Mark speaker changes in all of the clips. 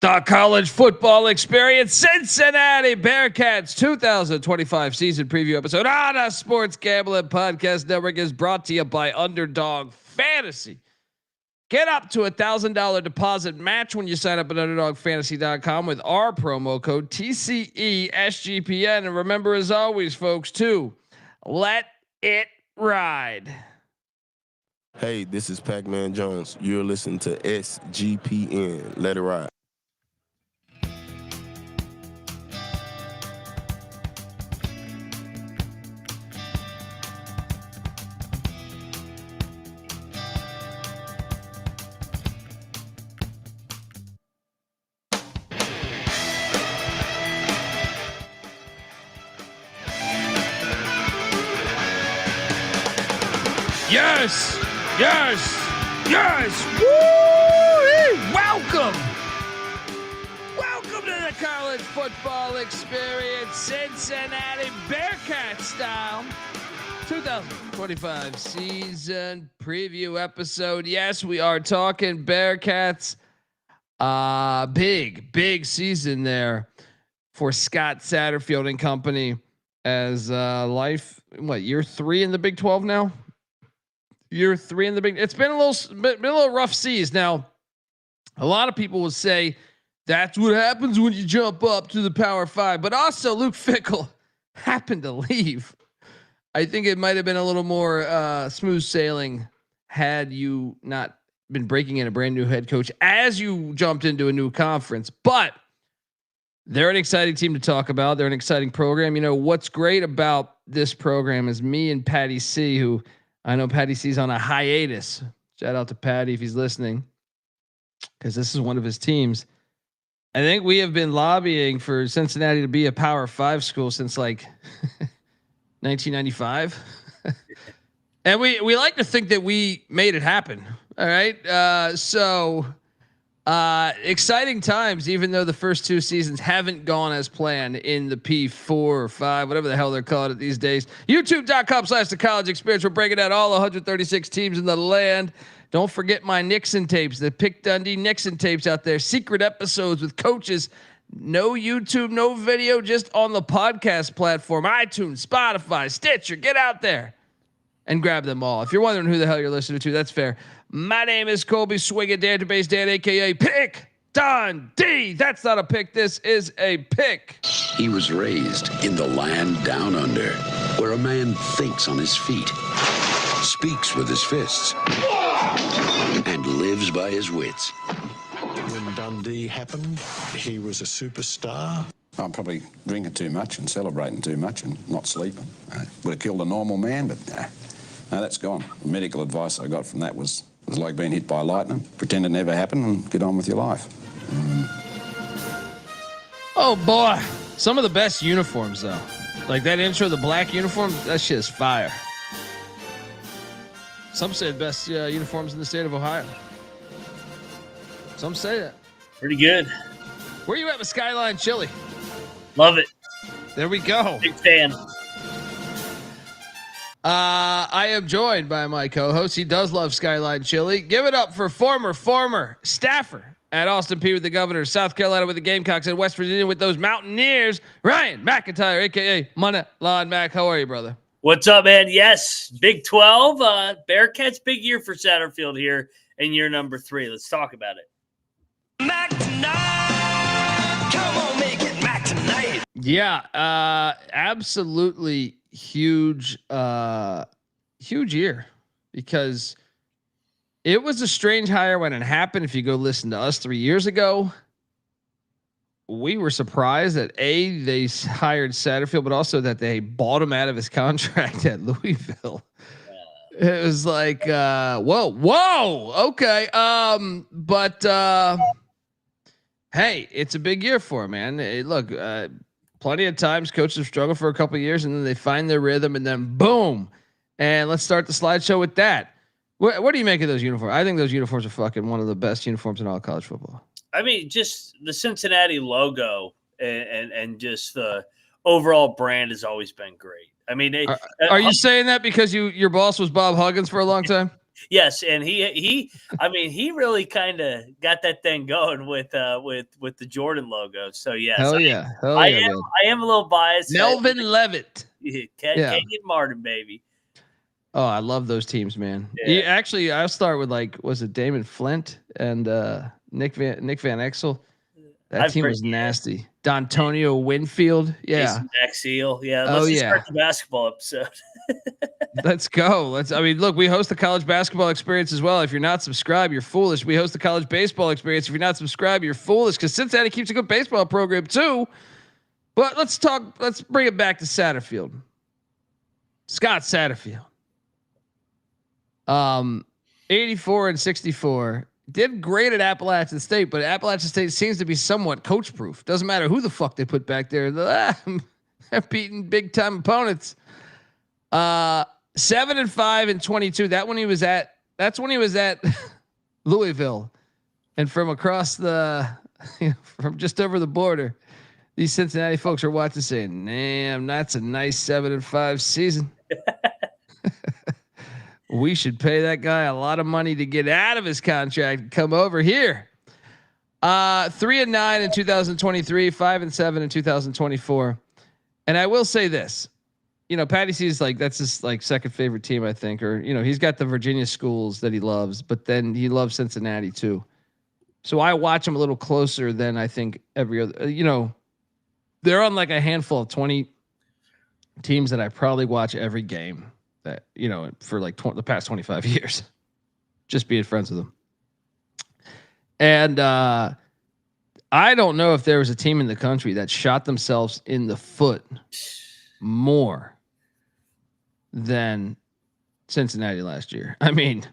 Speaker 1: The college football experience, Cincinnati Bearcats 2025 season preview episode on a Sports Gambling Podcast Network is brought to you by Underdog Fantasy. Get up to $1,000 deposit match when you sign up at UnderdogFantasy.com with our promo code TCESGPN. And remember, as always, folks, to let it ride.
Speaker 2: Hey, this is Pac-Man Jones. You're listening to SGPN. Let it ride.
Speaker 1: Yes, yes, yes. Woo! Welcome to the college football experience, Cincinnati Bearcats style 2025 season preview episode. Yes, we are talking Bearcats. Big season there for Scott Satterfield and company as year 3 in the Big 12 now. Year 3 in the Big. It's been a little rough season. Now, a lot of people will say that's what happens when you jump up to the Power 5. But also, Luke Fickell happened to leave. I think it might have been a little more smooth sailing had you not been breaking in a brand new head coach as you jumped into a new conference. But they're an exciting team to talk about. They're an exciting program. You know what's great about this program is me and Patty C, who I know Patty C's on a hiatus. Shout out to Patty if he's listening, because this is one of his teams. I think we have been lobbying for Cincinnati to be a Power 5 school since like 1995. And we like to think that we made it happen. All right. So exciting times, even though the first 2 seasons haven't gone as planned in the P4 or 5, whatever the hell they're calling it these days. YouTube.com/the college experience. We're breaking out all 136 teams in the land. Don't forget my Nixon tapes, the Pick Dundee Nixon tapes out there. Secret episodes with coaches. No YouTube, no video, just on the podcast platform. iTunes, Spotify, Stitcher. Get out there and grab them all. If you're wondering who the hell you're listening to, that's fair. My name is Colby Swinging Database Dan, aka Pick Dundee. That's not a pick. This is a pick.
Speaker 3: He was raised in the land down under, where a man thinks on his feet, speaks with his fists, and lives by his wits.
Speaker 4: When Dundee happened, he was a superstar.
Speaker 5: I'm probably drinking too much and celebrating too much and not sleeping. Would have killed a normal man, but no, that's gone. The medical advice I got from that was like being hit by lightning. Pretend it never happened and get on with your life.
Speaker 1: Oh boy, some of the best uniforms though. Like that intro, the black uniform, that shit is fire. Some say the best uniforms in the state of Ohio. Some say that.
Speaker 6: Pretty good.
Speaker 1: Where you at with Skyline Chili?
Speaker 6: Love it.
Speaker 1: There we go.
Speaker 6: Big fan.
Speaker 1: I am joined by my co-host. He does love Skyline Chili. Give it up for former staffer at Austin Peay with the Governors, South Carolina with the Gamecocks, and West Virginia with those Mountaineers, Ryan McIntyre, a.k.a. Money Line Mac. How are you, brother?
Speaker 6: What's up, man? Yes, Big 12. Bearcats, big year for Satterfield here in year number 3. Let's talk about it.
Speaker 7: Mac tonight. Come on, make it Mac tonight.
Speaker 1: Yeah, absolutely huge year, because it was a strange hire when it happened. If you go listen to us 3 years ago, we were surprised that they hired Satterfield, but also that they bought him out of his contract at Louisville. It was like, whoa, okay. But hey, it's a big year for him, man. Look, plenty of times coaches have struggled for a couple of years and then they find their rhythm and then boom. And let's start the slideshow with that. What do you make of those uniforms? I think those uniforms are fucking one of the best uniforms in all college football.
Speaker 6: I mean, just the Cincinnati logo and just the overall brand has always been great. I mean,
Speaker 1: are you saying that because your boss was Bob Huggins for a long time?
Speaker 6: Yes, and I mean, he really kind of got that thing going with the Jordan logo. So yes,
Speaker 1: Hell yeah,
Speaker 6: I
Speaker 1: man.
Speaker 6: am a little biased.
Speaker 1: Melvin Levitt.
Speaker 6: Kenyon Martin, baby.
Speaker 1: Oh, I love those teams, man.
Speaker 6: Yeah.
Speaker 1: Actually, I'll start with was it Damon Flint and Nick Van Exel? That team was nasty. D'Antonio Winfield. Yeah.
Speaker 6: Max Seal. Yeah. Let's start the basketball episode.
Speaker 1: Let's go. Look, we host the college basketball experience as well. If you're not subscribed, you're foolish. We host the college baseball experience. If you're not subscribed, you're foolish, because Cincinnati keeps a good baseball program too. But let's bring it back to Satterfield. Scott Satterfield. 84 and 64. Did great at Appalachian State, but Appalachian State seems to be somewhat coach proof. Doesn't matter who the fuck they put back there. They're beating big time opponents. 7 and 5 and 22. That's when he was at Louisville, and from across from just over the border, these Cincinnati folks are watching, saying, "Damn, that's a nice 7 and 5 season." We should pay that guy a lot of money to get out of his contract and come over here. 3 and 9 in 2023, 5 and 7 in 2024. And I will say this, Patty C's that's his second favorite team, I think, or, he's got the Virginia schools that he loves, but then he loves Cincinnati too. So I watch him a little closer than I think every other, they're on a handful of 20 teams that I probably watch every game. That for the past 25 years, just being friends with them. And I don't know if there was a team in the country that shot themselves in the foot more than Cincinnati last year. I mean,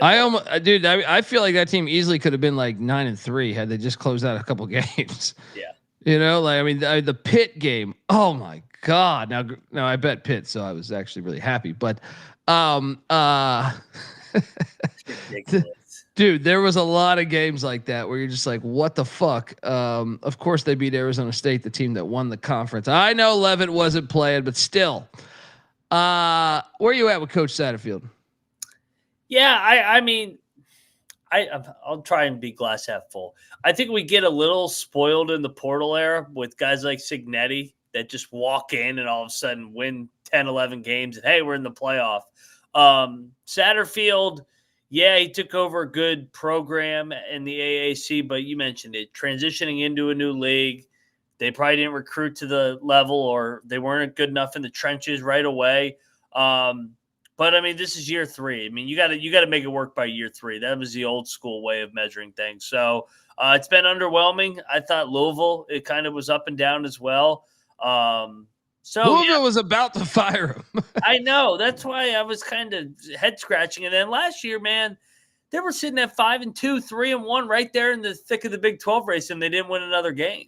Speaker 1: I feel like that team easily could have been 9 and 3 had they just closed out a couple games.
Speaker 6: Yeah.
Speaker 1: The Pitt game. Oh my God. Now I bet Pitt, so I was actually really happy. But dude, there was a lot of games like that where you're just like, what the fuck? Of course they beat Arizona State, the team that won the conference. I know Levitt wasn't playing, but still. Where are you at with Coach Satterfield?
Speaker 6: Yeah, I'll try and be glass half full. I think we get a little spoiled in the portal era with guys like Cignetti that just walk in and all of a sudden win 10, 11 games. And, hey, we're in the playoff. Satterfield, yeah, he took over a good program in the AAC, but you mentioned it, transitioning into a new league. They probably didn't recruit to the level, or they weren't good enough in the trenches right away. But this is year 3. You got to make it work by year 3. That was the old school way of measuring things. So it's been underwhelming. I thought Louisville, it kind of was up and down as well.
Speaker 1: Louisville was about to fire him.
Speaker 6: I know. That's why I was kind of head scratching. And then last year, man, they were sitting at 5-2, 3-1, right there in the thick of the Big 12 race, and they didn't win another game.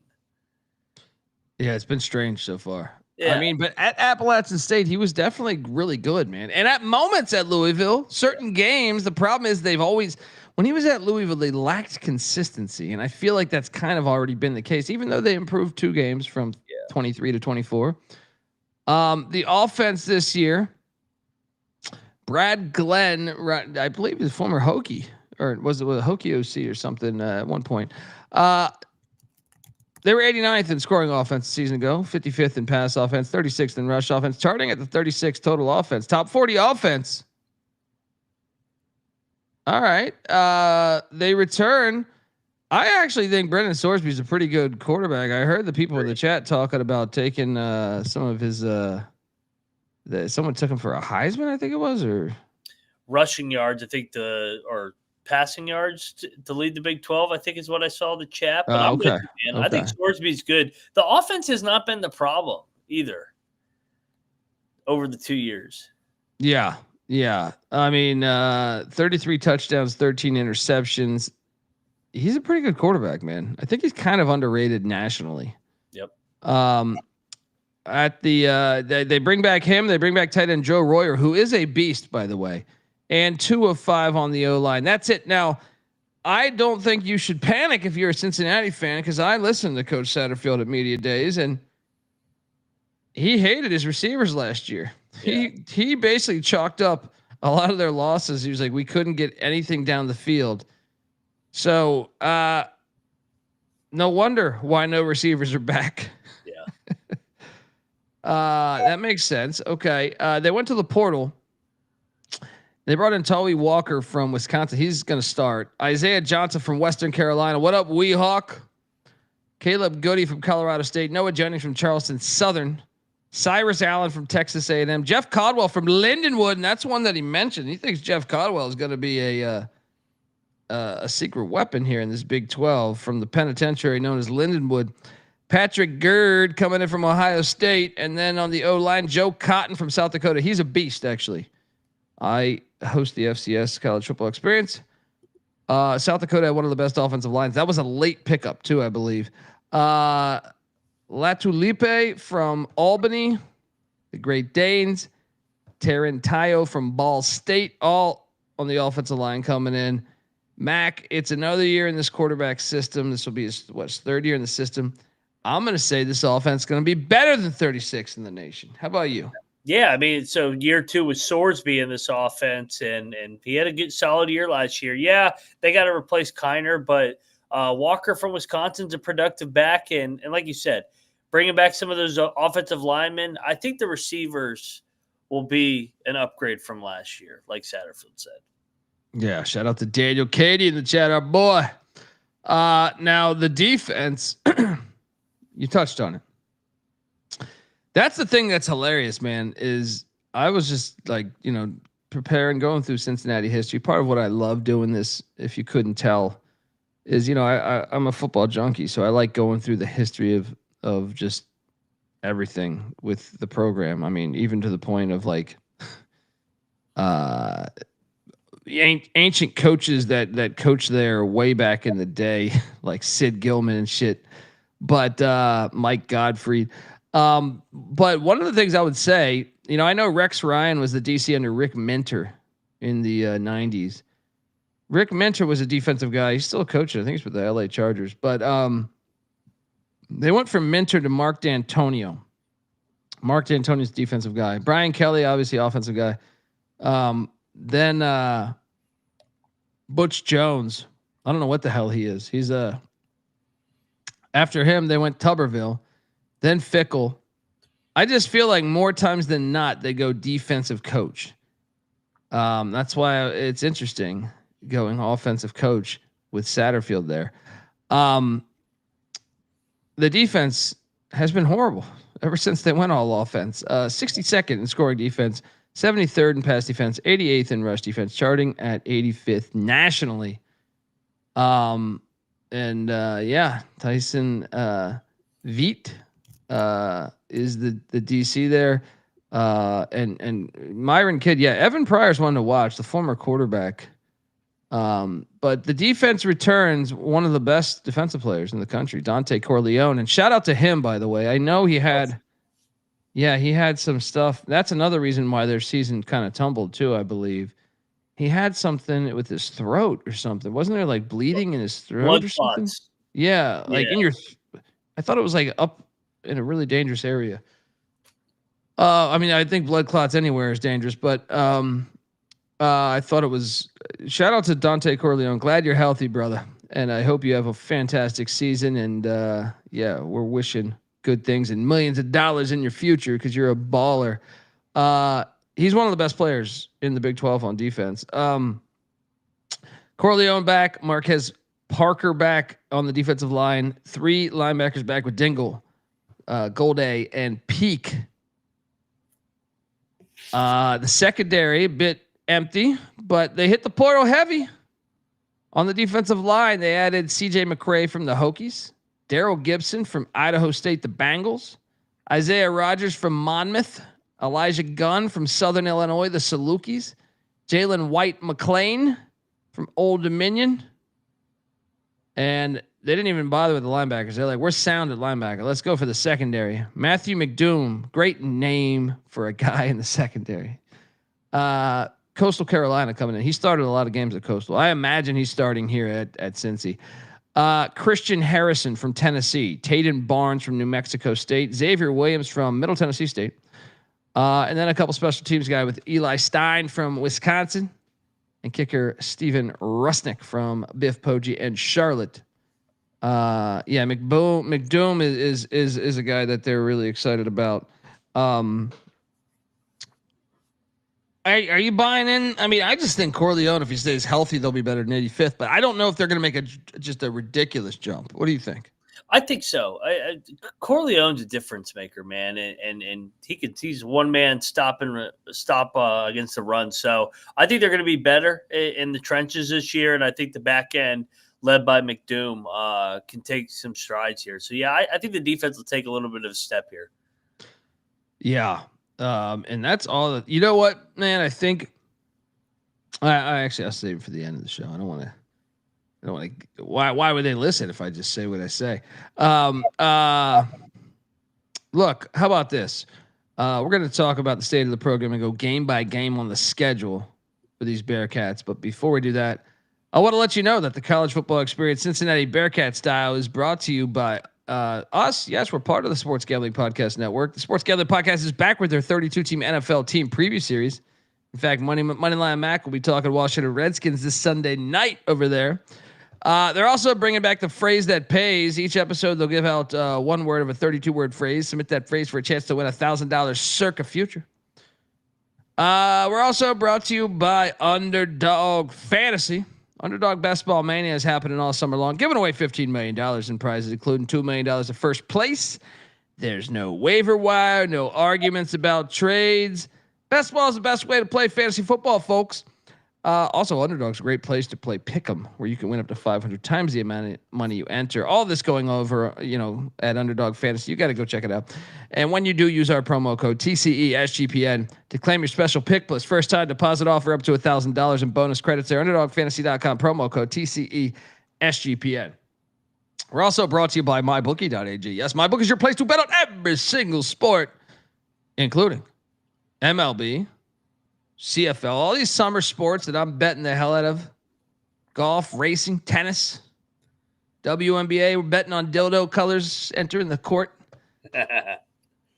Speaker 1: Yeah, it's been strange so far.
Speaker 6: Yeah.
Speaker 1: But at Appalachian State, he was definitely really good, man. And at moments at Louisville, certain games, the problem is when he was at Louisville, they lacked consistency. And I feel like that's kind of already been the case, even though they improved 2 games from 23 to 24. The offense this year, Brad Glenn, I believe he's former Hokie, or was it with Hokie OC or something at one point. They were 89th in scoring offense a season ago, 55th in pass offense, 36th in rush offense, charting at the 36th total offense, top 40 offense. All right. They return. I actually think Brendan Sorsby is a pretty good quarterback. I heard the people in the chat talking about taking some of his someone took him for a Heisman, I think it was, or
Speaker 6: rushing yards, I think or passing yards to lead the Big 12, I think is what I saw in the chat. But
Speaker 1: okay.
Speaker 6: I think Sorsby's good. The offense has not been the problem either over the 2 years.
Speaker 1: Yeah. 33 touchdowns, 13 interceptions. He's a pretty good quarterback, man. I think he's kind of underrated nationally.
Speaker 6: Yep.
Speaker 1: At they bring back him. They bring back tight end Joe Royer, who is a beast, by the way, and 2 of 5 on the O-line. That's it. Now, I don't think you should panic if you're a Cincinnati fan, because I listened to Coach Satterfield at media days, and he hated his receivers last year. Yeah. He basically chalked up a lot of their losses, he was like, we couldn't get anything down the field. So no wonder why no receivers are back.
Speaker 6: Yeah.
Speaker 1: That makes sense. Okay. They went to the portal. They brought in Tawee Walker from Wisconsin. He's going to start. Isaiah Johnson from Western Carolina. What up, Weehawk? Caleb Goodie from Colorado State. Noah Jennings from Charleston Southern. Cyrus Allen from Texas A&M. Jeff Caldwell from Lindenwood, and that's one that he mentioned. He thinks Jeff Caldwell is going to be a secret weapon here in this Big 12 from the penitentiary known as Lindenwood. Patrick Gerd coming in from Ohio State, and then on the O-line, Joe Cotton from South Dakota. He's a beast, actually. I host the FCS College Football Experience. South Dakota had one of the best offensive lines. That was a late pickup too, I believe. Latulipe from Albany, the Great Danes. Tarantayo from Ball State, all on the offensive line coming in. Mac, it's another year in this quarterback system. This will be his third year in the system. I'm going to say this offense is going to be better than 36 in the nation. How about you?
Speaker 6: Yeah, I mean, so year 2 was Sorsby in this offense, and he had a good solid year last year. Yeah, they got to replace Kiner, but Walker from Wisconsin's a productive back, and like you said, bringing back some of those offensive linemen. I think the receivers will be an upgrade from last year, like Satterfield said.
Speaker 1: Yeah, shout out to Daniel Cady in the chat, our boy. Now the defense, you touched on it. That's the thing that's hilarious, man, is I was just like, preparing, going through Cincinnati history. Part of what I love doing this, if you couldn't tell, is, I'm a football junkie. So I like going through the history of just everything with the program. I mean, even to the point of like ancient coaches that coached there way back in the day, like Sid Gilman and shit. But Mike Godfrey. But one of the things I would say, I know Rex Ryan was the DC under Rick Minter in the 90s. Rick Minter was a defensive guy. He's still a coach. I think he's with the LA Chargers. But they went from Minter to Mark D'Antonio. Mark D'Antonio's defensive guy. Brian Kelly, obviously offensive guy. Then Butch Jones. I don't know what the hell he is. He's after him, they went Tuberville. Then Fickle. I just feel like more times than not, they go defensive coach. That's why it's interesting going offensive coach with Satterfield there. The defense has been horrible ever since they went all offense. 62nd in scoring defense, 73rd in pass defense, 88th in rush defense, charting at 85th nationally. Tyson Veet is the DC there. And Myron Kidd, Evan Pryor's one to watch, the former quarterback. But the defense returns one of the best defensive players in the country, Dante Corleone. And shout out to him, by the way. I know he had some stuff. That's another reason why their season kind of tumbled too, I believe. He had something with his throat or something. Wasn't there like bleeding in his throat
Speaker 6: Blood
Speaker 1: or something?
Speaker 6: clots.
Speaker 1: Yeah, like in your I thought it was like up in a really dangerous area. I think blood clots anywhere is dangerous, but I thought it was. Shout out to Dante Corleone. Glad you're healthy, brother, and I hope you have a fantastic season. And we're wishing good things and millions of dollars in your future because you're a baller. He's one of the best players in the Big 12 on defense. Corleone back, Marquez Parker back on the defensive line, 3 linebackers back with Dingle, Golday, and Peak. The secondary a bit empty, but they hit the portal heavy. On the defensive line, they added CJ McCray from the Hokies, Daryl Gibson from Idaho State, the Bengals, Isaiah Rogers from Monmouth, Elijah Gunn from Southern Illinois, the Salukis, Jalen White McLean from Old Dominion. And they didn't even bother with the linebackers. They're like, we're sound at linebacker. Let's go for the secondary. Matthew McDoom, great name for a guy in the secondary. Coastal Carolina coming in. He started a lot of games at Coastal. I imagine he's starting here at Cincy. Christian Harrison from Tennessee. Taden Barnes from New Mexico State. Xavier Williams from Middle Tennessee State. And then a couple special teams guy with Eli Stein from Wisconsin and kicker Steven Rusnick from Biff Poggi and Charlotte. McDoom is a guy that they're really excited about. Are you buying in? I mean, I just think Corleone, if he stays healthy, they'll be better than 85th. But I don't know if they're going to make just a ridiculous jump. What do you think?
Speaker 6: I think so. Corleone's a difference maker, man, and he's one man stop against the run. So I think they're going to be better in the trenches this year, and I think the back end, led by McDoom, can take some strides here. So yeah, I think the defense will take a little bit of a step here.
Speaker 1: Yeah. And that's all you know what, man, I think I'll save it for the end of the show. I don't want to, why would they listen if I just say what I say? Look, how about this? We're going to talk about the state of the program and go game by game on the schedule for these Bearcats. But before we do that, I want to let you know that the college football experience Cincinnati Bearcat style is brought to you by us. Yes, we're part of the Sports Gambling Podcast Network. The Sports Gambling Podcast is back with their 32-team NFL team preview series. In fact, Moneyline Mac will be talking Washington Redskins this Sunday night over there. They're also bringing back the phrase that pays. Each episode, they'll give out one word of a 32-word phrase. Submit that phrase for a chance to win $1,000 circa future. We're also brought to you by Underdog Fantasy. Underdog Basketball Mania is happening all summer long, giving away $15 million in prizes, including $2 million of first place. There's no waiver wire, no arguments about trades. Basketball is the best way to play fantasy football, folks. Also, Underdog's a great place to play Pick'em, where you can win up to 500 times the amount of money you enter. All this going over, at Underdog Fantasy. You got to go check it out. And when you do, use our promo code TCESGPN to claim your special pick plus first time deposit offer up to $1,000 in bonus credits there. UnderdogFantasy.com promo code TCESGPN. We're also brought to you by MyBookie.ag. Yes, MyBookie is your place to bet on every single sport, including MLB, CFL, all these summer sports that I'm betting the hell out of. Golf, racing, tennis, WNBA. We're betting on dildo colors entering the court. It's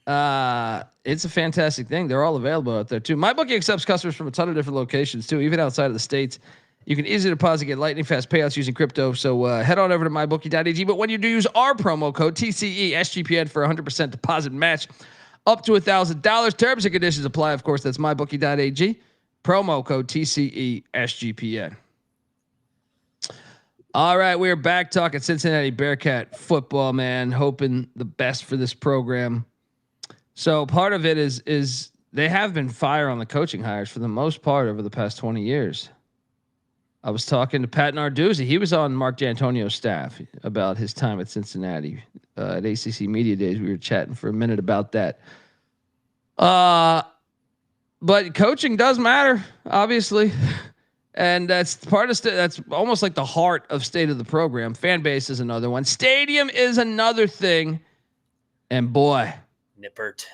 Speaker 1: a fantastic thing. They're all available out there too. MyBookie accepts customers from a ton of different locations too, even outside of the States. You can easily deposit, get lightning fast payouts using crypto. So head on over to mybookie.ag. But when you do, use our promo code TCESGPN for 100% deposit match up to $1,000. Terms and conditions apply. Of course, that's mybookie.ag. Promo code TCESGPN. All right, we're back talking Cincinnati Bearcat football, man. Hoping the best for this program. So part of it is they have been fire on the coaching hires for the most part over the past 20 years. I was talking to Pat Narduzzi. He was on Mark D'Antonio's staff about his time at Cincinnati at ACC Media Days. We were chatting for a minute about that. But coaching does matter, obviously. And that's part of that's almost like the heart of state of the program. Fan base is another one. Stadium is another thing. And boy,
Speaker 6: Nippert.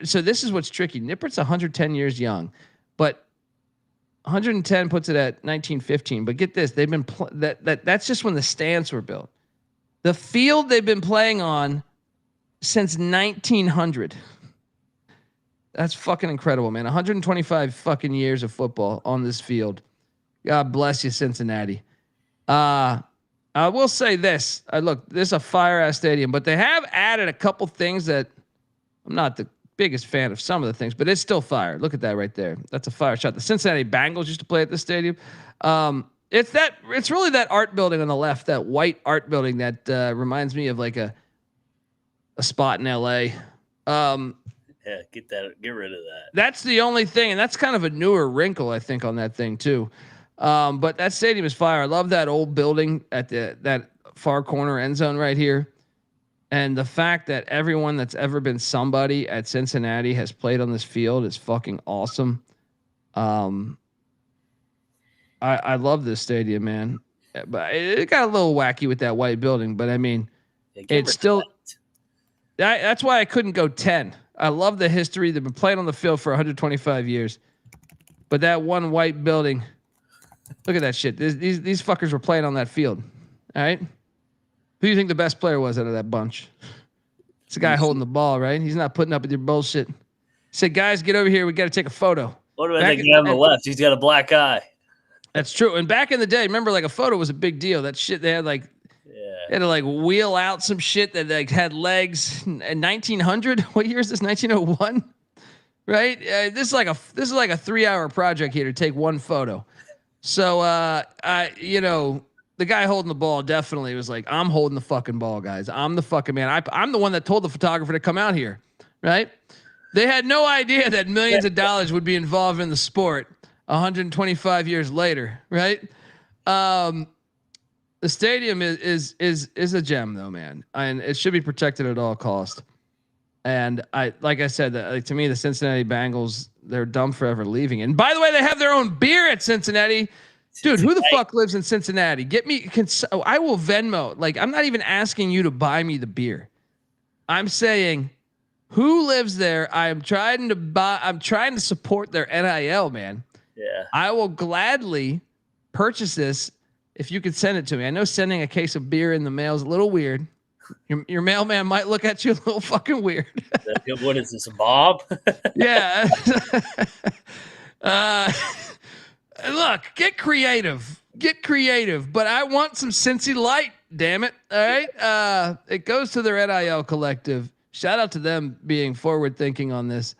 Speaker 1: So this is what's tricky. Nippert's 110 years young, but 110 puts it at 1915. But get this, they've been that's just when the stands were built. The field they've been playing on since 1900. That's fucking incredible, man. 125 fucking years of football on this field. God bless you, Cincinnati. I will say this. Look, this is a fire-ass stadium, but they have added a couple things that I'm not the biggest fan of some of the things, but it's still fire. Look at that right there. That's a fire shot. The Cincinnati Bengals used to play at this stadium. It's really that art building on the left, that white art building that reminds me of like a spot in LA.
Speaker 6: Yeah, get rid of that.
Speaker 1: That's the only thing, and that's kind of a newer wrinkle, I think, on that thing too. But that stadium is fire. I love that old building at that far corner end zone right here, and the fact that everyone that's ever been somebody at Cincinnati has played on this field is fucking awesome. I love this stadium, man. But it got a little wacky with that white building, but I mean, it's still. That's why I couldn't go 10. I love the history. They've been playing on the field for 125 years. But that one white building, look at that shit. These fuckers were playing on that field. All right? Who do you think the best player was out of that bunch? It's the guy holding the ball, right? He's not putting up with your bullshit. said, guys, get over here. We got to take a photo.
Speaker 6: What about that guy on the left? He's got a black eye.
Speaker 1: That's true. And back in the day, remember, like a photo was a big deal. That shit, they had like, they had to like wheel out some shit that like had legs. In 1900, what year is this? 1901, right? This is like a 3-hour project here to take one photo. So, the guy holding the ball definitely was like, I'm holding the fucking ball, guys. I'm the fucking man. I'm the one that told the photographer to come out here, right? They had no idea that millions of dollars would be involved in the sport 125 years later, right? The stadium is a gem, though, man, and it should be protected at all costs. And like I said, to me, the Cincinnati Bengals, they're dumb forever leaving. And by the way, they have their own beer at Cincinnati. Dude, who the fuck lives in Cincinnati? Get me. I will Venmo. Like, I'm not even asking you to buy me the beer. I'm saying, who lives there? I'm trying to support their NIL, man.
Speaker 6: Yeah.
Speaker 1: I will gladly purchase this if you could send it to me. I know sending a case of beer in the mail is a little weird. Your mailman might look at you a little fucking weird.
Speaker 6: What is this, Bob?
Speaker 1: Yeah. Look, get creative. But I want some Cincy Light, damn it. All right. It goes to their NIL collective. Shout out to them being forward thinking on this.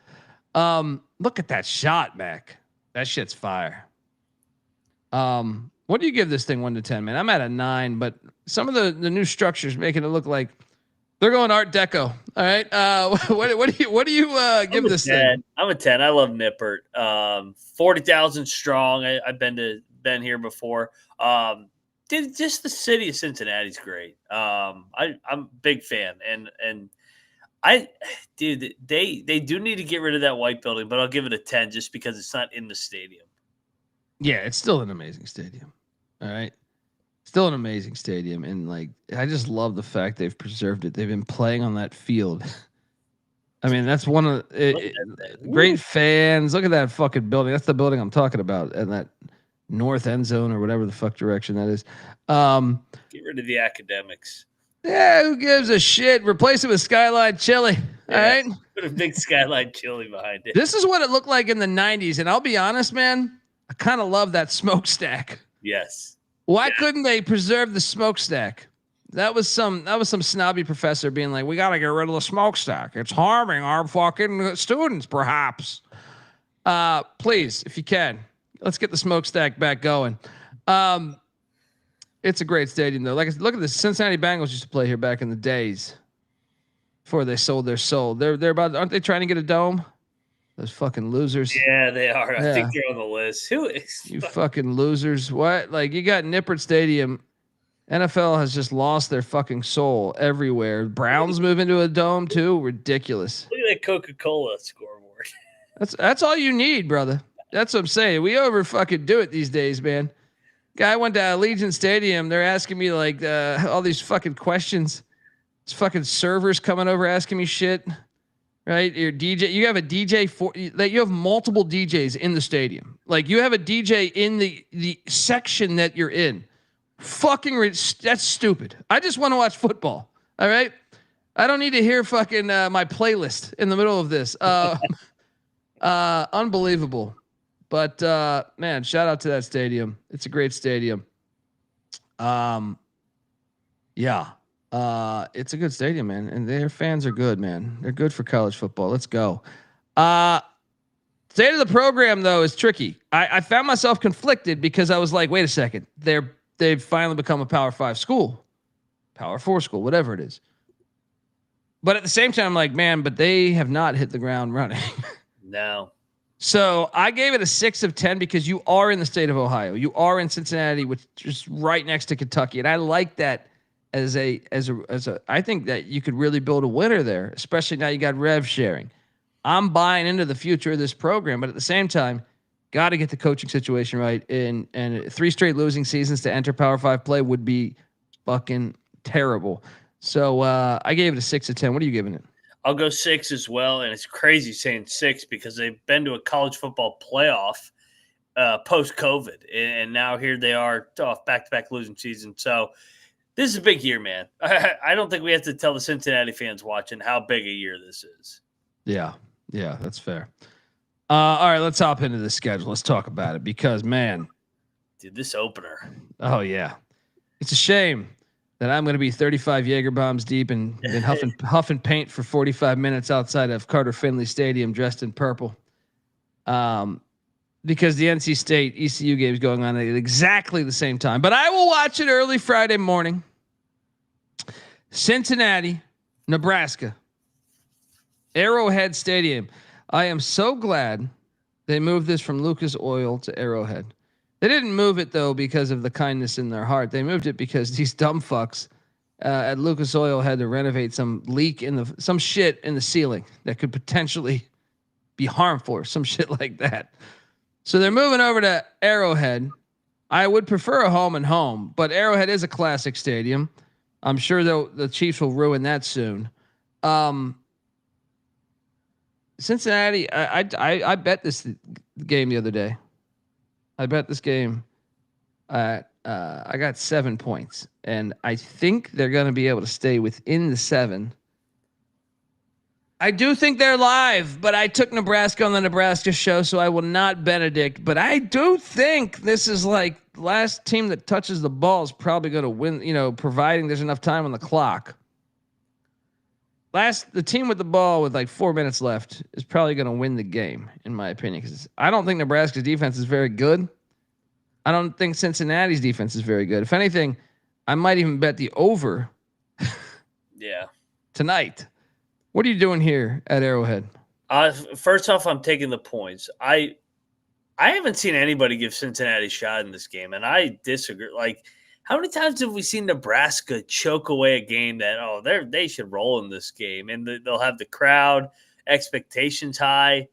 Speaker 1: Look at that shot, Mac. That shit's fire. What do you give this thing 1 to 10, man? I'm at a 9, but some of the new structures making it look like they're going Art Deco. All right. What do you give this thing?
Speaker 6: I'm a 10. I love Nippert. 40,000 strong. I've been here before. Just the city of Cincinnati's great. I'm a big fan, and they do need to get rid of that white building, but I'll give it a 10 just because it's not in the stadium.
Speaker 1: Yeah, it's still an amazing stadium. All right. Still an amazing stadium. And like, I just love the fact they've preserved it. They've been playing on that field. I mean, that's one of great fans. Look at that fucking building. That's the building I'm talking about. And that north end zone or whatever the fuck direction that is.
Speaker 6: Get rid of the academics.
Speaker 1: Yeah, who gives a shit? Replace it with Skyline Chili.
Speaker 6: Yeah,
Speaker 1: all right.
Speaker 6: Put a big Skyline Chili behind it.
Speaker 1: This is what it looked like in the 90s. And I'll be honest, man, I kind of love that smokestack.
Speaker 6: Yes.
Speaker 1: Why couldn't they preserve the smokestack? That was some snobby professor being like, we got to get rid of the smokestack. It's harming our fucking students, perhaps. Please, if you can, let's get the smokestack back going. It's a great stadium, though. Look at this. Cincinnati Bengals used to play here back in the days before they sold their soul. They're about, aren't they trying to get a dome? Those fucking losers.
Speaker 6: Yeah, they are. I think they're on the list. Who is
Speaker 1: you fucking losers? What? Like, you got Nippert Stadium. NFL has just lost their fucking soul everywhere. Browns move into a dome too. Ridiculous.
Speaker 6: Look at that Coca-Cola scoreboard.
Speaker 1: That's all you need, brother. That's what I'm saying. We over fucking do it these days, man. Guy went to Allegiant Stadium. They're asking me like all these fucking questions. It's fucking servers coming over asking me shit. Right, your DJ. You have a DJ you have multiple DJs in the stadium. Like, you have a DJ in the section that you're in. Fucking that's stupid. I just want to watch football. All right, I don't need to hear fucking my playlist in the middle of this. Unbelievable. But man, shout out to that stadium. It's a great stadium. Yeah. It's a good stadium, man, and their fans are good, man. They're good for college football. Let's go. State of the program, though, is tricky. I found myself conflicted because I was like, wait a second. They've finally become a Power 5 school, Power 4 school, whatever it is. But at the same time, I'm like, man, but they have not hit the ground running.
Speaker 6: No.
Speaker 1: So I gave it a 6 of 10 because you are in the state of Ohio. You are in Cincinnati, which is right next to Kentucky, and I like that. As a, I think that you could really build a winner there, especially now you got rev sharing. I'm buying into the future of this program, but at the same time, got to get the coaching situation right. And 3 straight losing seasons to enter Power 5 play would be fucking terrible. So I gave it a 6 of 10. What are you giving it?
Speaker 6: I'll go 6 as well, and it's crazy saying 6 because they've been to a college football playoff post-COVID, and now here they are off back-to-back losing season. So. This is a big year, man. I don't think we have to tell the Cincinnati fans watching how big a year this is.
Speaker 1: Yeah. Yeah, that's fair. All right, let's hop into the schedule. Let's talk about it because, man,
Speaker 6: Dude, this opener.
Speaker 1: oh yeah, it's a shame that I'm going to be 35 Jaeger bombs deep and huffing paint for 45 minutes outside of Carter Finley Stadium, dressed in purple. Because the NC State ECU game is going on at exactly the same time. But I will watch it early Friday morning. Cincinnati, Nebraska, Arrowhead Stadium. I am so glad they moved this from Lucas Oil to Arrowhead. They didn't move it though because of the kindness in their heart. They moved it because these dumb fucks at Lucas Oil had to renovate some leak in some shit in the ceiling that could potentially be harmful or some shit like that. So they're moving over to Arrowhead. I would prefer a home and home, but Arrowhead is a classic stadium. I'm sure the Chiefs will ruin that soon. Cincinnati, I bet this game the other day. I bet this game. I got 7 points, and I think they're going to be able to stay within the 7. I do think they're live, but I took Nebraska on the Nebraska show, so I will not Benedict. But I do think this is like last team that touches the ball is probably going to win, providing there's enough time on the clock. The team with the ball with like 4 minutes left is probably going to win the game, in my opinion, because I don't think Nebraska's defense is very good. I don't think Cincinnati's defense is very good. If anything, I might even bet the over.
Speaker 6: Yeah.
Speaker 1: Tonight. What are you doing here at Arrowhead?
Speaker 6: First off, I'm taking the points. I haven't seen anybody give Cincinnati a shot in this game, and I disagree. Like, how many times have we seen Nebraska choke away a game that they should roll in this game, and they'll have the crowd, expectations high.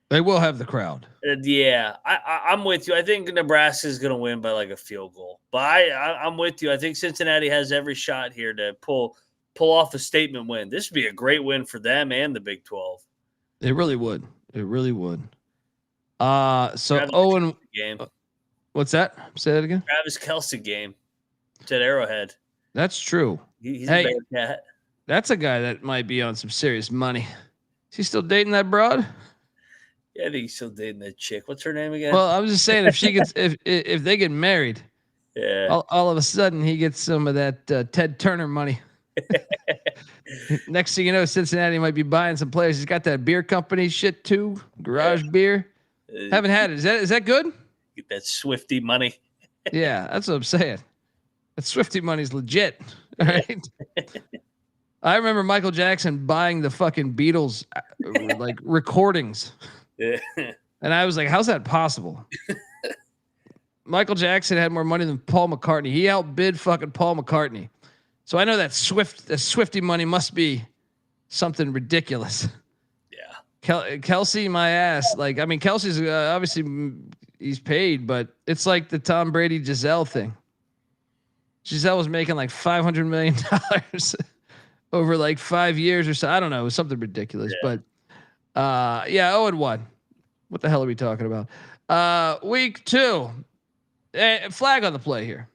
Speaker 1: They will have the crowd.
Speaker 6: Yeah, I'm with you. I think Nebraska is going to win by like a field goal, but I'm with you. I think Cincinnati has every shot here to pull off a statement win. This would be a great win for them and the Big 12.
Speaker 1: It really would. It really would. So Owen,
Speaker 6: game.
Speaker 1: What's that? Say that again.
Speaker 6: Travis Kelce game. It's at Arrowhead.
Speaker 1: That's true.
Speaker 6: He's a Bearcat.
Speaker 1: That's a guy that might be on some serious money. Is he still dating that broad?
Speaker 6: Yeah, I think he's still dating that chick. What's her name again?
Speaker 1: Well, I was just saying if she gets if they get married,
Speaker 6: yeah,
Speaker 1: all of a sudden he gets some of that Ted Turner money. Next thing you know, Cincinnati might be buying some players. He's got that beer company shit too, garage beer. Haven't had it. Is that good?
Speaker 6: Get that Swifty money.
Speaker 1: Yeah, that's what I'm saying. That Swifty money's legit. All right. I remember Michael Jackson buying the fucking Beatles like recordings.
Speaker 6: Yeah.
Speaker 1: And I was like, how's that possible? Michael Jackson had more money than Paul McCartney. He outbid fucking Paul McCartney. So I know that Swifty money must be something ridiculous.
Speaker 6: Yeah.
Speaker 1: Kelce, my ass. Like, I mean, Kelce's obviously he's paid, but it's like the Tom Brady Giselle thing. Giselle was making like $500 million over like 5 years or so. I don't know. It was something ridiculous, but 0-1. What the hell are we talking about? Week 2. Flag on the play here.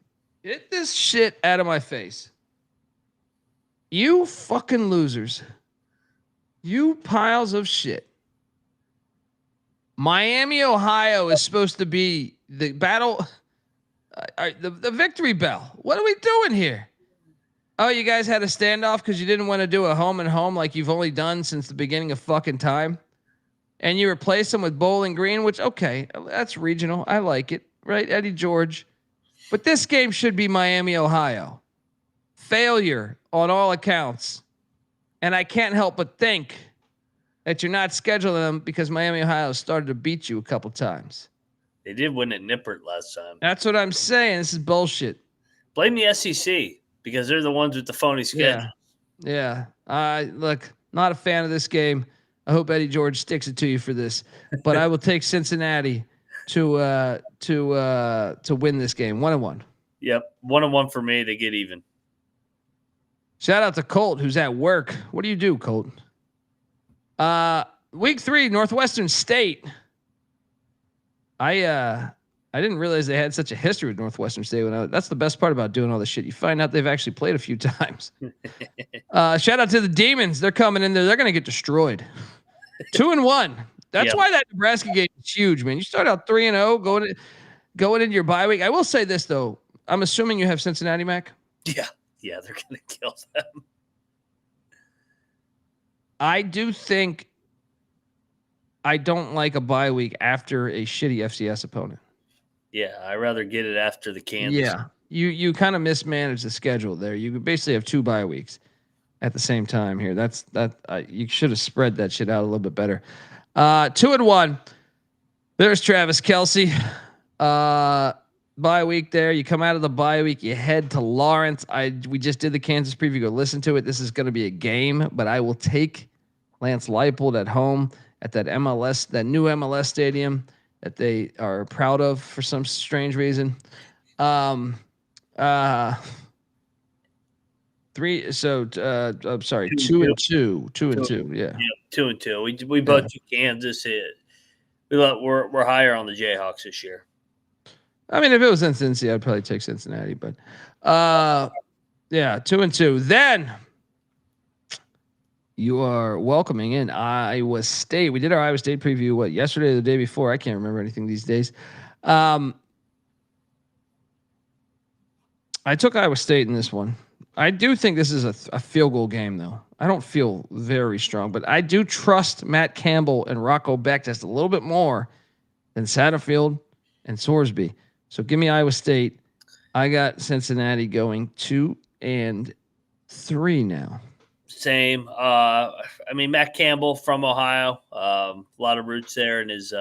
Speaker 1: Get this shit out of my face. You fucking losers. You piles of shit. Miami, Ohio is supposed to be the battle, the victory bell. What are we doing here? Oh, you guys had a standoff because you didn't want to do a home and home like you've only done since the beginning of fucking time. And you replace them with Bowling Green, which, okay, that's regional. I like it, right? Eddie George. But this game should be Miami, Ohio. Failure on all accounts. And I can't help but think that you're not scheduling them because Miami, Ohio started to beat you a couple times.
Speaker 6: They did win at Nippert last time.
Speaker 1: That's what I'm saying. This is bullshit.
Speaker 6: Blame the SEC because they're the ones with the phony schedule.
Speaker 1: Yeah. Look, not a fan of this game. I hope Eddie George sticks it to you for this, but I will take Cincinnati to win this game. 1-1.
Speaker 6: Yep, 1-1 for me. They get even.
Speaker 1: Shout out to Colt, who's at work. What do you do, Colt? Week 3, Northwestern State. I didn't realize they had such a history with Northwestern State. That's the best part about doing all this shit. You find out they've actually played a few times. Shout out to the Demons. They're coming in there. They're going to get destroyed. 2-1. That's
Speaker 6: Yep.
Speaker 1: why that Nebraska game is huge, man. You start out 3-0, going into your bye week. I will say this though. I'm assuming you have Cincinnati, Mac.
Speaker 6: Yeah, they're gonna kill them.
Speaker 1: I do think I don't like a bye week after a shitty FCS opponent.
Speaker 6: Yeah, I'd rather get it after the Kansas.
Speaker 1: Yeah, you kind of mismanage the schedule there. You basically have 2 bye weeks at the same time here. You should have spread that shit out a little bit better. 2-1. There's Travis Kelce. Bye week there. You come out of the bye week, you head to Lawrence. We just did the Kansas preview. Go listen to it. This is going to be a game, but I will take Lance Leipold at home at that new MLS stadium that they are proud of for some strange reason. 3. So I'm sorry, 2-2. 2-2. Yeah.
Speaker 6: 2-2. We both took Kansas. We're higher on the Jayhawks this year.
Speaker 1: I mean, if it was in Cincinnati, I'd probably take Cincinnati, but 2-2. Then you are welcoming in Iowa State. We did our Iowa State preview yesterday or the day before. I can't remember anything these days. I took Iowa State in this one. I do think this is a field goal game, though. I don't feel very strong, but I do trust Matt Campbell and Rocco Beck just a little bit more than Satterfield and Sorsby. So give me Iowa State. I got Cincinnati going 2-3 now.
Speaker 6: Same. I mean, Matt Campbell from Ohio, a lot of roots there, and his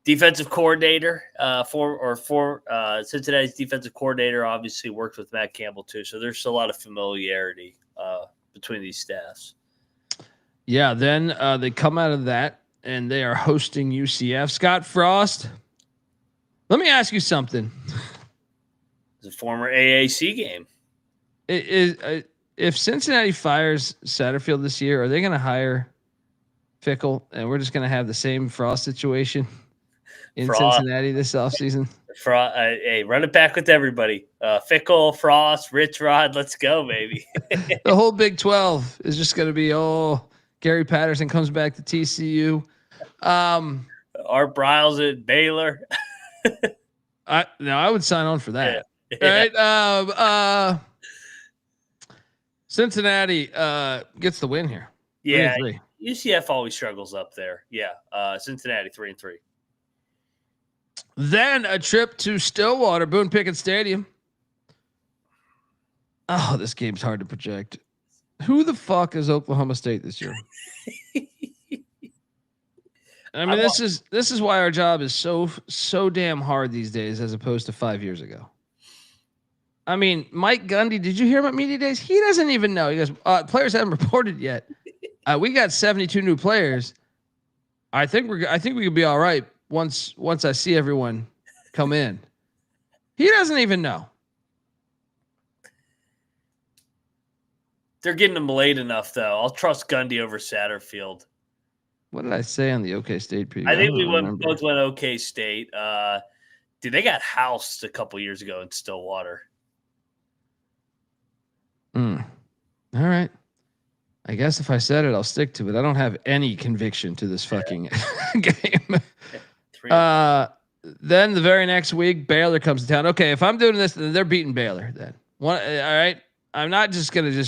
Speaker 6: defensive coordinator for Cincinnati's defensive coordinator obviously worked with Matt Campbell too. So there's a lot of familiarity between these staffs.
Speaker 1: Yeah. Then they come out of that and they are hosting UCF. Scott Frost. Let me ask you something.
Speaker 6: It's a former AAC game.
Speaker 1: If Cincinnati fires Satterfield this year, are they going to hire Fickle and we're just going to have the same Frost situation in Cincinnati this offseason?
Speaker 6: Hey, run it back with everybody. Fickle, Frost, Rich Rod. Let's go, baby.
Speaker 1: The whole Big 12 is just going to be, Gary Patterson comes back to TCU.
Speaker 6: Art Briles at Baylor.
Speaker 1: I would sign on for that.
Speaker 6: Yeah.
Speaker 1: Right. Cincinnati gets the win here.
Speaker 6: Yeah.
Speaker 1: 3-3.
Speaker 6: UCF always struggles up there. Yeah. Cincinnati 3-3.
Speaker 1: Then a trip to Stillwater, Boone Pickett Stadium. Oh, this game's hard to project. Who the fuck is Oklahoma State this year? I mean, this is why our job is so damn hard these days as opposed to 5 years ago. I mean, Mike Gundy, did you hear about media days? He doesn't even know. He goes, players haven't reported yet. We got 72 new players. I think we could be all right once I see everyone come in. He doesn't even know.
Speaker 6: They're getting them late enough, though. I'll trust Gundy over Satterfield.
Speaker 1: What did I say on the OK State preview?
Speaker 6: I think we both went OK State. Dude, they got housed a couple years ago in Stillwater.
Speaker 1: All right. I guess if I said it, I'll stick to it. I don't have any conviction to this fucking game. Then the very next week, Baylor comes to town. Okay, if I'm doing this, then they're beating Baylor. Then all right. I'm not just gonna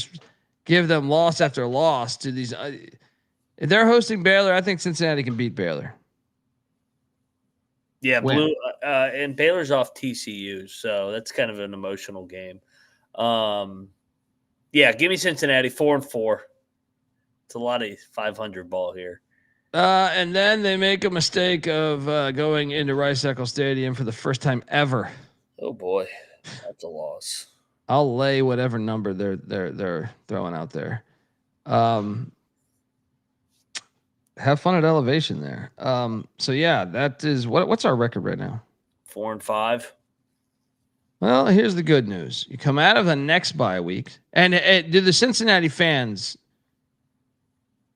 Speaker 1: give them loss after loss to these. If they're hosting Baylor, I think Cincinnati can beat Baylor.
Speaker 6: Yeah, and Baylor's off TCU, so that's kind of an emotional game. Yeah, give me Cincinnati 4-4. It's a lot of 500 ball here.
Speaker 1: And then they make a mistake of going into Rice-Eccles Stadium for the first time ever.
Speaker 6: Oh boy, that's a loss.
Speaker 1: I'll lay whatever number they're throwing out there. Have fun at elevation there. So yeah, that is what's our record right now?
Speaker 6: 4-5.
Speaker 1: Well, here's the good news. You come out of the next bye week, and do the Cincinnati fans,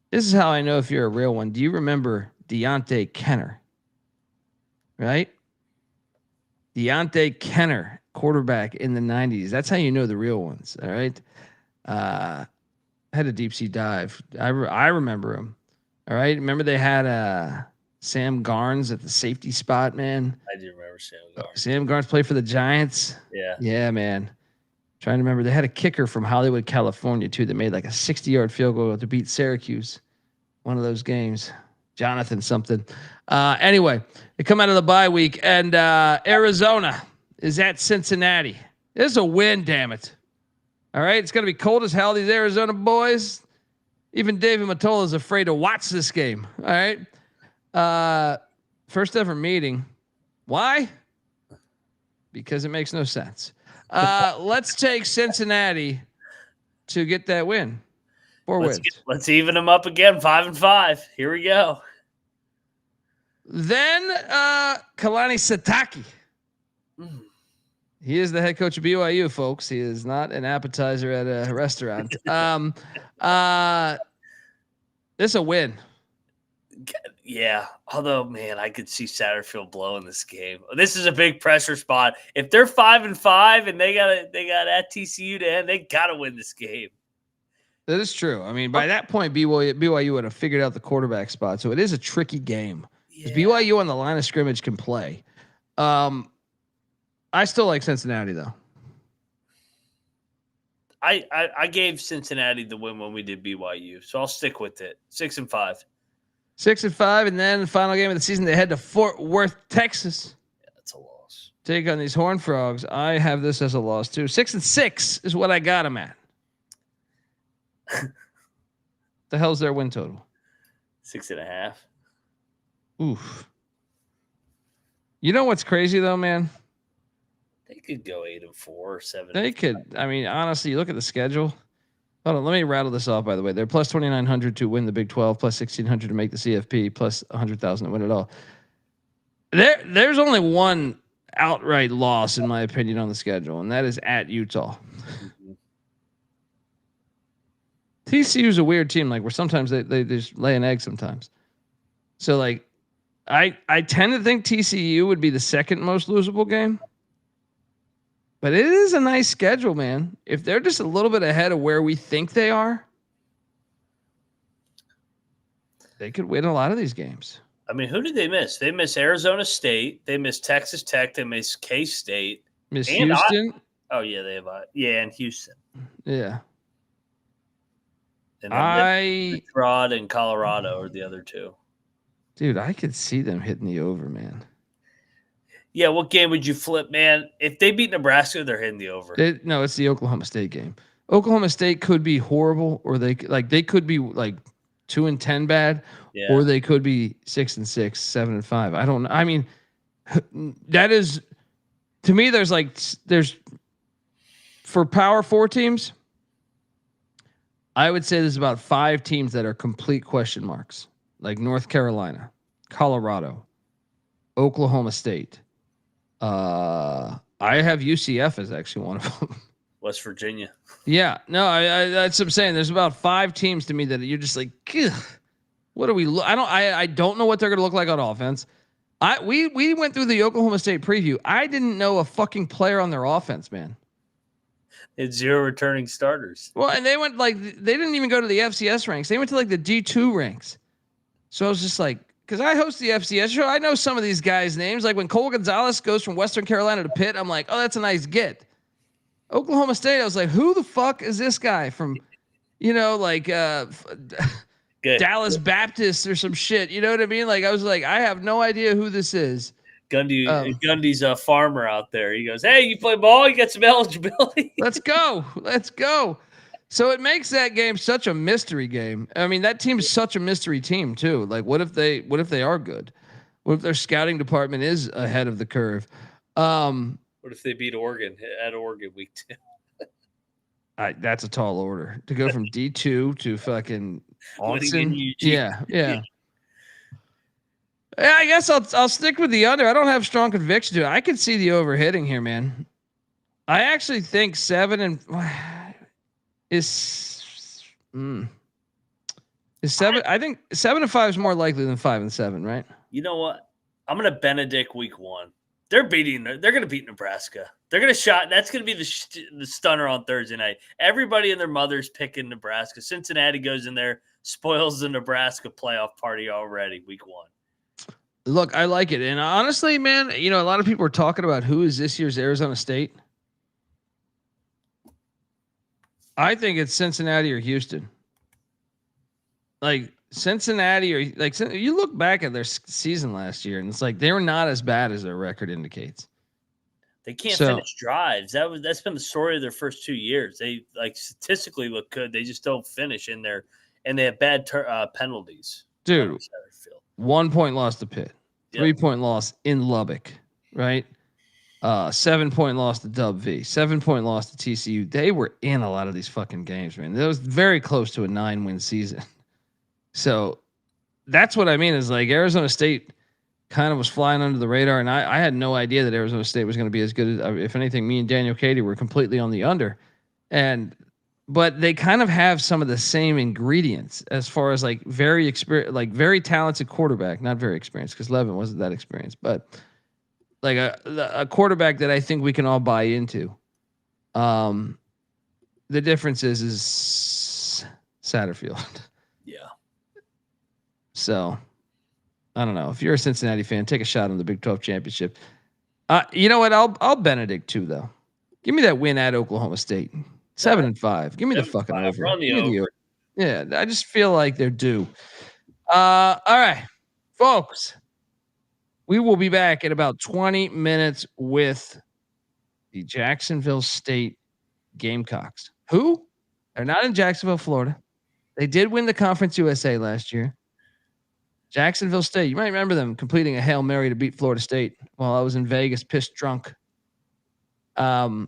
Speaker 1: this is how I know if you're a real one. Do you remember Deontay Kenner? Right? Deontay Kenner, quarterback in the 90s. That's how you know the real ones. All right. Had a deep sea dive. I remember him. All right. Remember they had Sam Garnes at the safety spot, man.
Speaker 6: I do remember Sam Garnes.
Speaker 1: Sam Garnes played for the Giants.
Speaker 6: Yeah.
Speaker 1: Yeah, man. Trying to remember. They had a kicker from Hollywood, California, too, that made like a 60-yard field goal to beat Syracuse. One of those games. Jonathan something. Anyway, they come out of the bye week, and Arizona is at Cincinnati. This is a win, damn it. All right. It's going to be cold as hell, these Arizona boys. Even David Matola is afraid to watch this game. All right. First ever meeting. Why? Because it makes no sense. Let's take Cincinnati to get that win. 4 wins.
Speaker 6: Let's even them up again. 5-5. Here we go.
Speaker 1: Then Kalani Sitake. He is the head coach of BYU, folks. He is not an appetizer at a restaurant. This is a win.
Speaker 6: Yeah. Although, man, I could see Satterfield blowing this game. This is a big pressure spot. If they're 5-5 and they got at TCU to end, they gotta win this game.
Speaker 1: That is true. I mean, by that point, BYU would have figured out the quarterback spot. So it is a tricky game. Yeah. BYU on the line of scrimmage can play. I still like Cincinnati though.
Speaker 6: I gave Cincinnati the win when we did BYU, so I'll stick with it. 6-5.
Speaker 1: 6-5, and then the final game of the season, they head to Fort Worth, Texas.
Speaker 6: Yeah, that's a loss.
Speaker 1: Take on these Horned Frogs. I have this as a loss too. 6-6 is what I got them at. The hell's their win total?
Speaker 6: 6.5.
Speaker 1: Oof. You know what's crazy though, man?
Speaker 6: They could go 8-4 or 7.
Speaker 1: They could. I mean, honestly, you look at the schedule. Hold on, let me rattle this off. By the way, they're plus 2,900 to win the Big 12, plus 1,600 to make the CFP, plus 100,000 to win it all. There's only one outright loss, in my opinion, on the schedule, and that is at Utah. TCU is a weird team, like where sometimes they just lay an egg sometimes. So like, I tend to think TCU would be the second most losable game. But it is a nice schedule, man. If they're just a little bit ahead of where we think they are, they could win a lot of these games.
Speaker 6: I mean, who did they miss? They missed Arizona State. They missed Texas Tech. They missed K-State.
Speaker 1: Miss Houston.
Speaker 6: They have and Houston.
Speaker 1: Yeah.
Speaker 6: And Rod and Colorado are the other two.
Speaker 1: Dude, I could see them hitting the over, man.
Speaker 6: Yeah, what game would you flip, man? If they beat Nebraska, they're hitting the over.
Speaker 1: No, it's the Oklahoma State game. Oklahoma State could be horrible, or they could be like 2-10 bad, or they could be 6-6, 7-5. I don't know. I mean, that is, to me, there's for Power 4 teams, I would say there's about 5 teams that are complete question marks, like North Carolina, Colorado, Oklahoma State. I have UCF as actually one of them.
Speaker 6: West Virginia.
Speaker 1: Yeah, no, I that's what I'm saying. There's about 5 teams to me that you're just like, what are we? I don't know what they're gonna look like on offense. We went through the Oklahoma State preview. I didn't know a fucking player on their offense, man.
Speaker 6: It's 0 returning starters.
Speaker 1: Well, and they didn't even go to the FCS ranks. They went to like the D2 ranks. So I was just like, because I host the FCS show, I know some of these guys' names. Like when Cole Gonzalez goes from Western Carolina to Pitt, I'm like, oh, that's a nice get. Oklahoma State, I was like, who the fuck is this guy from, Dallas Baptist or some shit? You know what I mean? Like I was like, I have no idea who this is.
Speaker 6: Gundy's a farmer out there. He goes, hey, you play ball? You got some eligibility?
Speaker 1: Let's go. So it makes that game such a mystery game. I mean, that team is such a mystery team too. Like, what if they are good? What if their scouting department is ahead of the curve?
Speaker 6: What if they beat Oregon at Oregon week 2?
Speaker 1: That's a tall order to go from D2 to fucking Austin. Yeah. I guess I'll stick with the under. I don't have strong conviction to it. I could see the over hitting here, man. I actually think 7 is 7. I think 7-5 is more likely than 5-7, right?
Speaker 6: You know what? I'm gonna Benedict week 1. They're gonna beat Nebraska. They're gonna shot. That's gonna be the stunner on Thursday night. Everybody and their mother's picking Nebraska. Cincinnati goes in there, spoils the Nebraska playoff party already. Week 1.
Speaker 1: Look, I like it. And honestly, man, a lot of people are talking about who is this year's Arizona State. I think it's Cincinnati or Houston. Like Cincinnati or you look back at their season last year and it's like they were not as bad as their record indicates.
Speaker 6: They can't finish drives. That's been the story of their first 2 years. They statistically look good. They just don't finish in there, and they have bad penalties.
Speaker 1: Dude, 1 point loss to Pitt, 3 point loss in Lubbock, right? 7 point loss to Dub V, 7 point loss to TCU. They were in a lot of these fucking games, man. That was very close to a 9-win season. So that's what I mean is like Arizona State kind of was flying under the radar. And I had no idea that Arizona State was going to be as good as, if anything, me and Daniel Katie were completely on the under. But they kind of have some of the same ingredients as far as like very experienced, like very talented quarterback, not very experienced because Levin wasn't that experienced, but like a quarterback that I think we can all buy into. The difference is Satterfield.
Speaker 6: Yeah.
Speaker 1: So I don't know. If you're a Cincinnati fan, take a shot on the Big 12 championship. You know what? I'll Benedict too, though. Give me that win at Oklahoma State. 7-5. Give me the fucking over. Yeah, I just feel like they're due. All right, folks. We will be back in about 20 minutes with the Jacksonville State Gamecocks, who are not in Jacksonville, Florida. They did win the Conference USA last year. Jacksonville State, you might remember them completing a Hail Mary to beat Florida State while I was in Vegas, pissed drunk. Oh,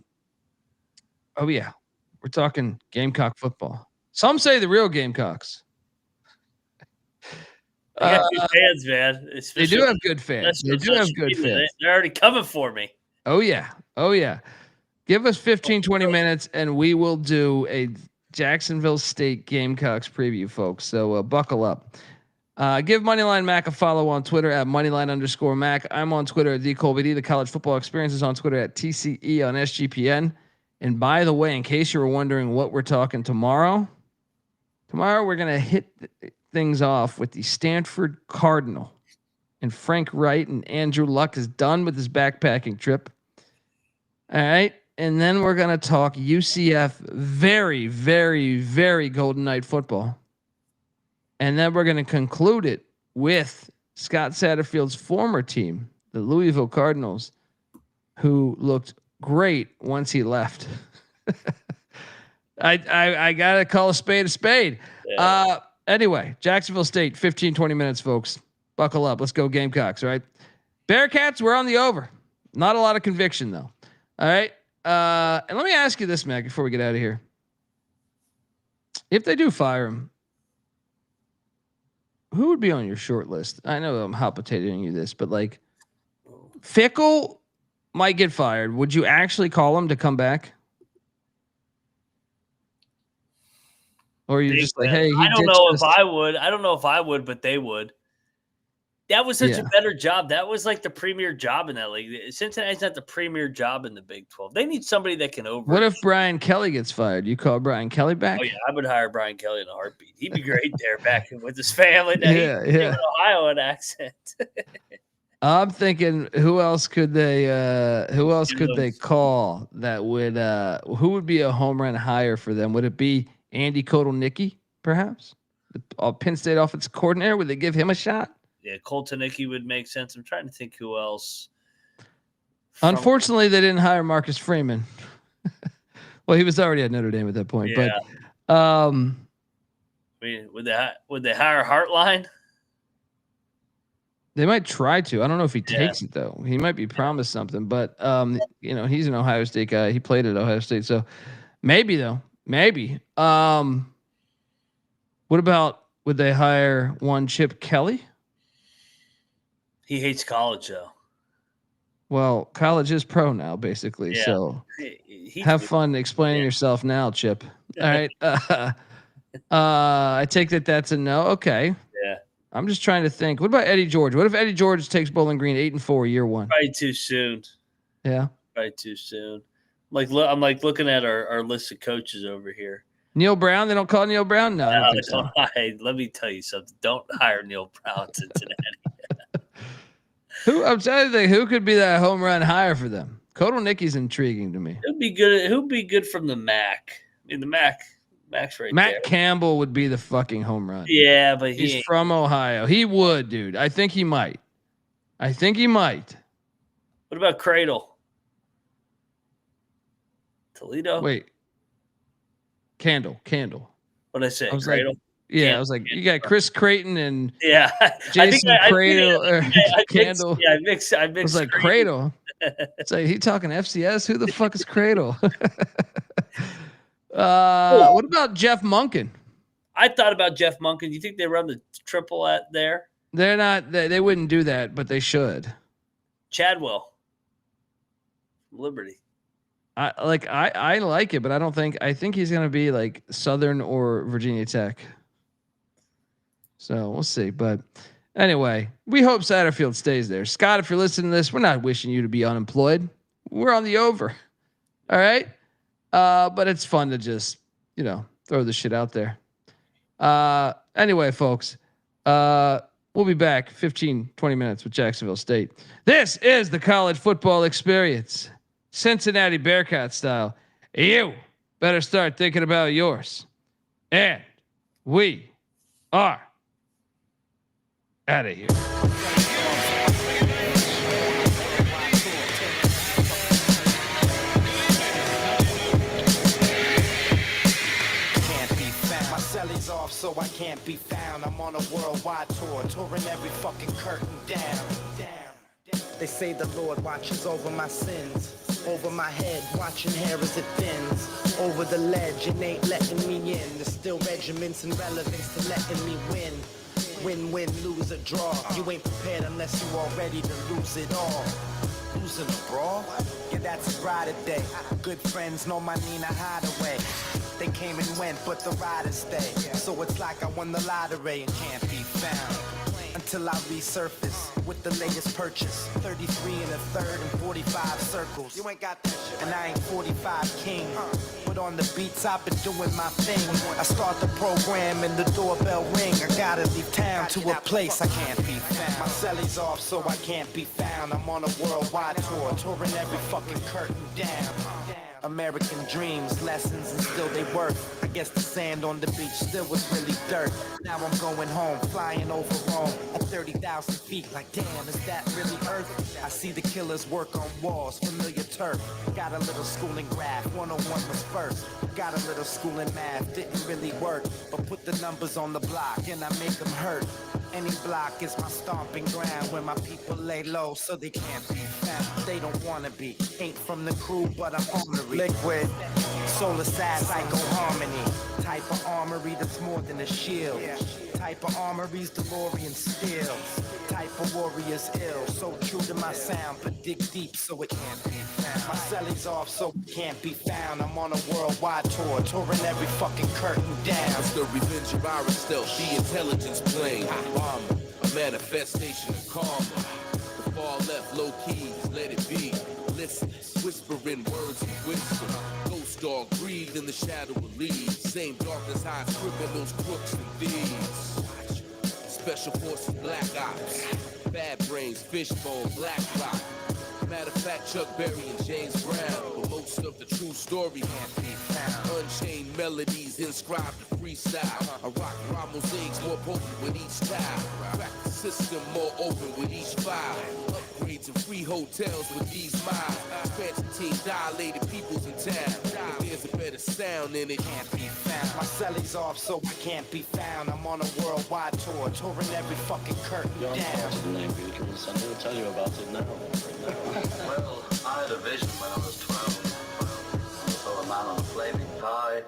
Speaker 1: yeah. We're talking Gamecock football. Some say the real Gamecocks.
Speaker 6: They got good fans, man.
Speaker 1: They do have good fans. They do have good fans.
Speaker 6: They're already coming for me.
Speaker 1: Oh, yeah. Oh, yeah. Give us 15, 20 minutes, and we will do a Jacksonville State Gamecocks preview, folks. So buckle up. Give Moneyline Mac a follow on Twitter at Moneyline_Mac. I'm on Twitter at DColbyD. The College Football Experience is on Twitter at TCE on SGPN. And by the way, in case you were wondering what we're talking tomorrow we're going to hit things off with the Stanford Cardinal. And Frank Wright and Andrew Luck is done with his backpacking trip. All right. And then we're going to talk UCF very, very, very Golden Knight football. And then we're going to conclude it with Scott Satterfield's former team, the Louisville Cardinals, who looked great once he left. I got to call a spade a spade. Yeah. Anyway, Jacksonville State, 15, 20 minutes, folks. Buckle up. Let's go Gamecocks, all right? Bearcats, we're on the over. Not a lot of conviction, though. All right? And let me ask you this, Mac, before we get out of here. If they do fire him, who would be on your short list? I know I'm hot potatoing you this, but like Fickle might get fired. Would you actually call him to come back? Or are you just like, hey,
Speaker 6: I don't know if I would. I don't know if I would, but they would. That was such a better job. That was like the premier job in that league. Cincinnati's not the premier job in the Big 12. They need somebody that can over.
Speaker 1: What if Brian Kelly gets fired? You call Brian Kelly back?
Speaker 6: Oh, yeah. I would hire Brian Kelly in a heartbeat. He'd be great there back with his family.
Speaker 1: Yeah.
Speaker 6: An Ohio accent.
Speaker 1: I'm thinking, who else could they call that would who would be a home run hire for them? Would it be Andy Kotelnicki, perhaps? The Penn State offensive coordinator? Would they give him a shot?
Speaker 6: Yeah, Kotelnicki would make sense. I'm trying to think who else.
Speaker 1: Unfortunately, they didn't hire Marcus Freeman. Well, he was already at Notre Dame at that point. Yeah. But
Speaker 6: I mean, would they hire Hartline?
Speaker 1: They might try to. I don't know if he takes it though. He might be promised something, but he's an Ohio State guy. He played at Ohio State, so maybe though. Maybe. What about, would they hire one Chip Kelly?
Speaker 6: He hates college though.
Speaker 1: Well, college is pro now, basically. Yeah. So have fun explaining yourself now, Chip. All right. I take that's a no. Okay.
Speaker 6: Yeah.
Speaker 1: I'm just trying to think. What about Eddie George? What if Eddie George takes Bowling Green 8-4 year one?
Speaker 6: Probably too soon.
Speaker 1: Yeah.
Speaker 6: Probably too soon. I'm looking at our list of coaches over here.
Speaker 1: Neil Brown? They don't call Neil Brown? No, I don't think so.
Speaker 6: Hey, let me tell you something. Don't hire Neil Brown in Cincinnati.
Speaker 1: I'm telling you, who could be that home run hire for them? Kotelnicki's intriguing to me.
Speaker 6: Who'd be good from the MAC? I mean, the Mac's right
Speaker 1: Matt
Speaker 6: there.
Speaker 1: Campbell would be the fucking home run.
Speaker 6: Yeah, but
Speaker 1: he's from Ohio. He would, dude. I think he might. What
Speaker 6: about Cradle? Toledo?
Speaker 1: Wait. Candle.
Speaker 6: What did I say?
Speaker 1: I was
Speaker 6: Cradle?
Speaker 1: like, yeah, I was like, you got Chris Creighton and Jason Cradle. Candle.
Speaker 6: I mixed. I
Speaker 1: was like Cradle. It's like, he talking FCS? Who the fuck is Cradle? What about Jeff Monken?
Speaker 6: I thought about Jeff Monken. Do you think they run the triple at there?
Speaker 1: They're not. They wouldn't do that, but they should.
Speaker 6: Chadwell, Liberty.
Speaker 1: I like it, but I think he's gonna be like Southern or Virginia Tech. So we'll see. But anyway, we hope Satterfield stays there. Scott, if you're listening to this, we're not wishing you to be unemployed. We're on the over. All right. But it's fun to just, throw the shit out there. Anyway, folks, we'll be back 15, 20 minutes with Jacksonville State. This is the college football experience, Cincinnati Bearcats style. You better start thinking about yours. And we are out of here.
Speaker 8: Off, so I can't be found. I'm on a worldwide tour, touring every fucking curtain down. They say the Lord watches over my sins, over my head, watching hair as it thins, over the ledge, and ain't letting me in. There's still regiments and relevance to letting me win. Win, lose or draw. You ain't prepared unless you all ready to lose it all. Losing a brawl? Yeah, that's a Friday day. Good friends know my Nina Hideaway. They came and went, but the riders stay. So it's like I won the lottery and can't be found until I resurface with the latest purchase. 33 and a third and 45 circles. You ain't got that shit. And I ain't 45 king. But on the beats, I've been doing my thing. I start the program and the doorbell ring. I gotta leave town to a place I can't be found. My celly's off, so I can't be found. I'm on a worldwide tour, touring every fucking curtain down. American dreams, lessons, and still they work. I guess the sand on the beach still was really dirt. Now I'm going home, flying over Rome at 30,000 feet. Like, damn, is that really Earth? I see the killers work on walls, familiar turf. Got a little school in graph, 101 was first. Got a little school in math, didn't really work. But put the numbers on the block and I make them hurt. Any block is my stomping ground where my people lay low so they can't be found. They don't wanna be, ain't from the crew, but I'm honorary. Liquid, solar sad, psycho harmony. Type of armory that's more than a shield. Type of armory's DeLorean steel. Type of warrior's ill. So true to my sound, but dig deep so it can't be found. My celly's off so it can't be found. I'm on a worldwide tour, touring every fucking curtain down.
Speaker 9: It's the revenge of our stealth, the intelligence plane. Bomber, a manifestation of karma. The far left, low keys, let it be. Listen, whispering words of wisdom. Ghost dog breathe in the shadow of leaves. Same darkness hides criminals, crooks, and thieves. Special forces, black ops. Bad brains, fishbone, black rock. Matter of fact, Chuck Berry and James Brown. But most of the true story can't be found. Unchained melodies inscribed to freestyle. I rock rhyme mosaics more potent with each style. Crack the system more open with each file. Upgrades and free hotels with these miles. Expansion team dilated peoples in town. But there's a better sound in it.
Speaker 8: Can't be found. My celly's off so I can't be found. I'm on a worldwide tour, touring every fucking curtain down.
Speaker 10: I'll tell you about it now. Well, I had a vision when I was 12. I saw a man on a flaming pie.